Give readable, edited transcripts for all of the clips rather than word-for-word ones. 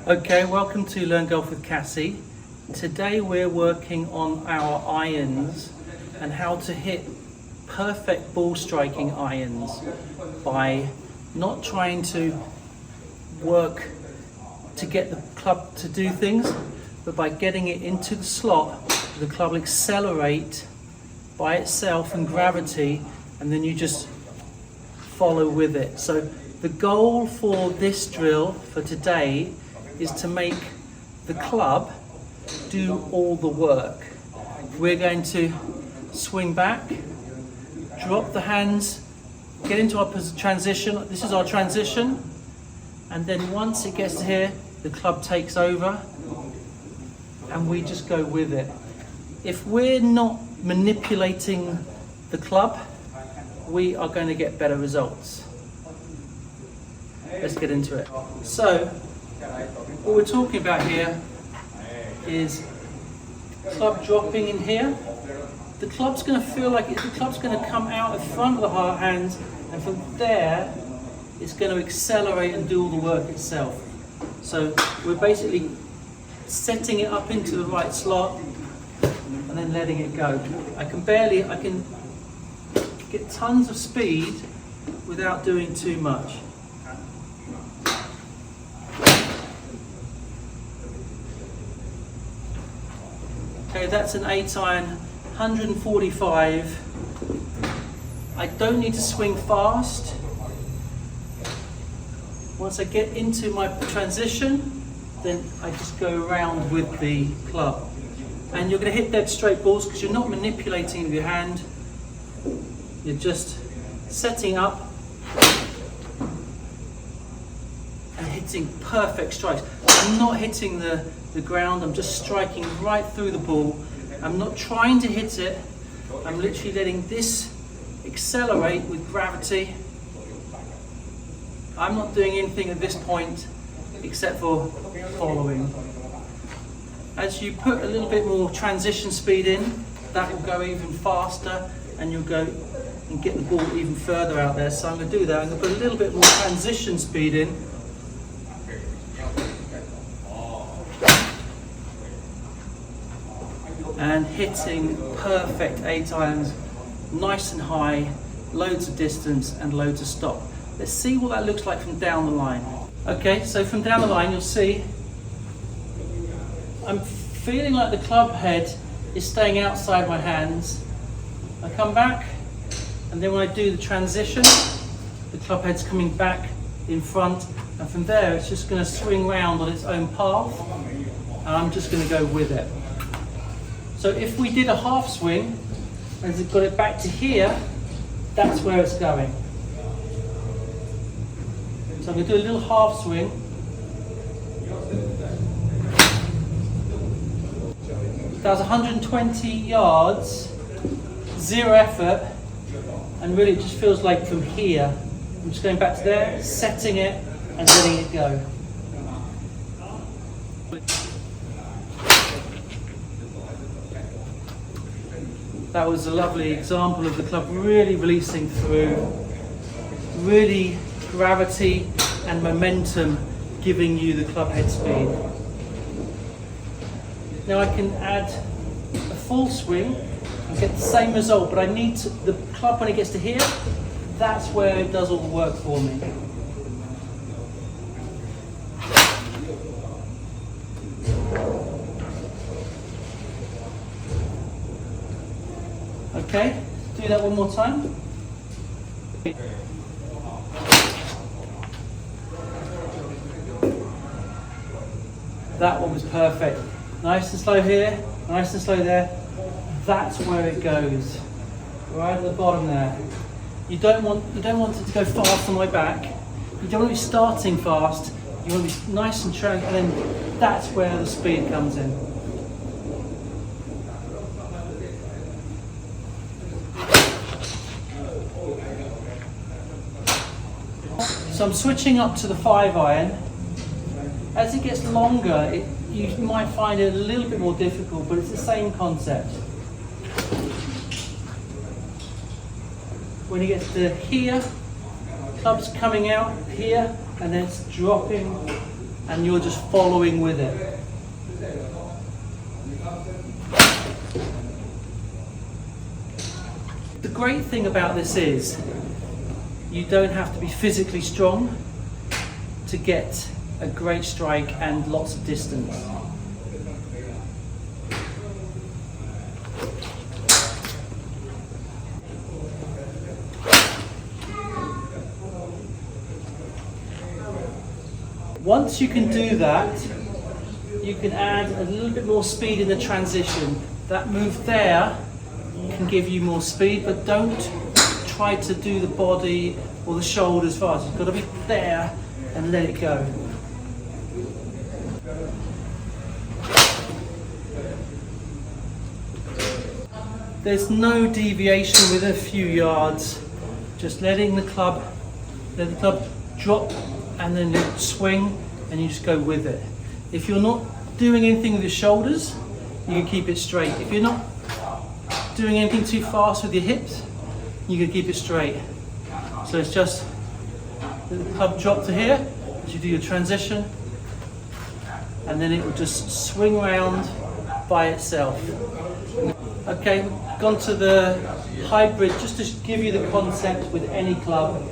Okay, welcome to Learn Golf with Cassie. Today we're working on our irons and how to hit perfect ball striking irons by not trying to work to get the club to do things, but by getting it into the slot. The club will accelerate by itself and gravity, and then you just follow with it. So the goal for this drill for today is to make the club do all the work. We're going to swing back, drop the hands, get into our transition. This is our transition, and then once it gets to here, the club takes over and we just go with it. If we're not manipulating the club, we are going to get better results. Let's get into it. So, what we're talking about here is club dropping in here. The club's going to feel like the club's going to come out in front of the hard hands, and from there it's going to accelerate and do all the work itself. So we're basically setting it up into the right slot and then letting it go. I can get tons of speed without doing too much. Okay, that's an 8-iron, 145. I don't need to swing fast. Once I get into my transition, then I just go around with the club. And you're going to hit dead straight balls because you're not manipulating with your hand. You're just setting up and hitting perfect strikes. I'm not hitting the ground, I'm just striking right through the ball. I'm not trying to hit it, I'm literally letting this accelerate with gravity. I'm not doing anything at this point except for following. As you put a little bit more transition speed in, that will go even faster and you'll go and get the ball even further out there. So I'm going to do that. I'm going to put a little bit more transition speed in. And hitting perfect 8-irons, nice and high, loads of distance and loads of stop. Let's see what that looks like from down the line. Okay, so from down the line you'll see I'm feeling like the club head is staying outside my hands. I come back, and then when I do the transition, the club head's coming back in front, and from there it's just going to swing round on its own path, and I'm just going to go with it. So if we did a half swing and got it back to here, that's where it's going. So I'm going to do a little half swing. That was 120 yards, zero effort, and really it just feels like from here. I'm just going back to there, setting it and letting it go. That was a lovely example of the club really releasing through, really gravity and momentum giving you the club head speed. Now I can add a full swing and get the same result, but I need the club when it gets to here, that's where it does all the work for me. Okay, do that one more time. That one was perfect. Nice and slow here, nice and slow there. That's where it goes. Right at the bottom there. You don't want it to go fast on my back. You don't want to be starting fast. You want to be nice and tranquil, and then that's where the speed comes in. So I'm switching up to the 5-iron. As it gets longer, you might find it a little bit more difficult, but it's the same concept. When it gets to here, club's coming out here, and then it's dropping and you're just following with it. The great thing about this is you don't have to be physically strong to get a great strike and lots of distance. Once you can do that, you can add a little bit more speed in the transition. That move there can give you more speed, but don't try to do the body or the shoulders fast. You've got to be there and let it go. There's no deviation with a few yards, just letting the club drop and then swing, and you just go with it. If you're not doing anything with your shoulders, you can keep it straight. If you're not doing anything too fast with your hips, you can keep it straight. So it's just the club drop to here as you do your transition, and then it will just swing around by itself. Okay, we've gone to the hybrid just to give you the concept with any club.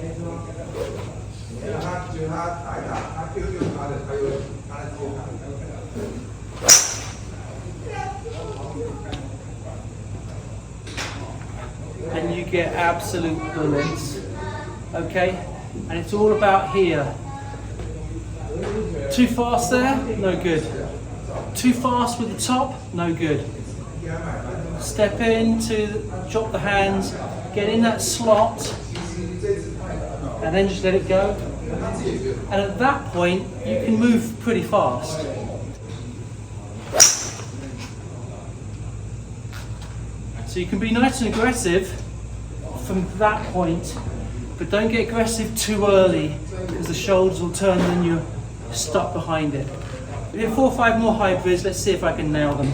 And you get absolute bullets, okay? And it's all about here. Too fast there, no good. Too fast with the top, no good. Step in to drop the hands, get in that slot, and then just let it go. And at that point, you can move pretty fast. So you can be nice and aggressive from that point, but don't get aggressive too early because the shoulders will turn and you're stuck behind it. We did 4 or 5 more hybrids. Let's see if I can nail them.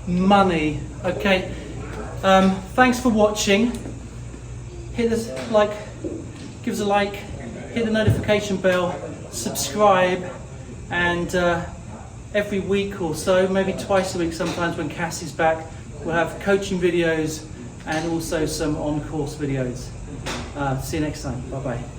Money. Okay, thanks for watching. Hit this like, give us a like, hit the notification bell, subscribe, and every week or so, maybe twice a week sometimes when Cassie's back, we'll have coaching videos and also some on-course videos. See you next time. Bye bye.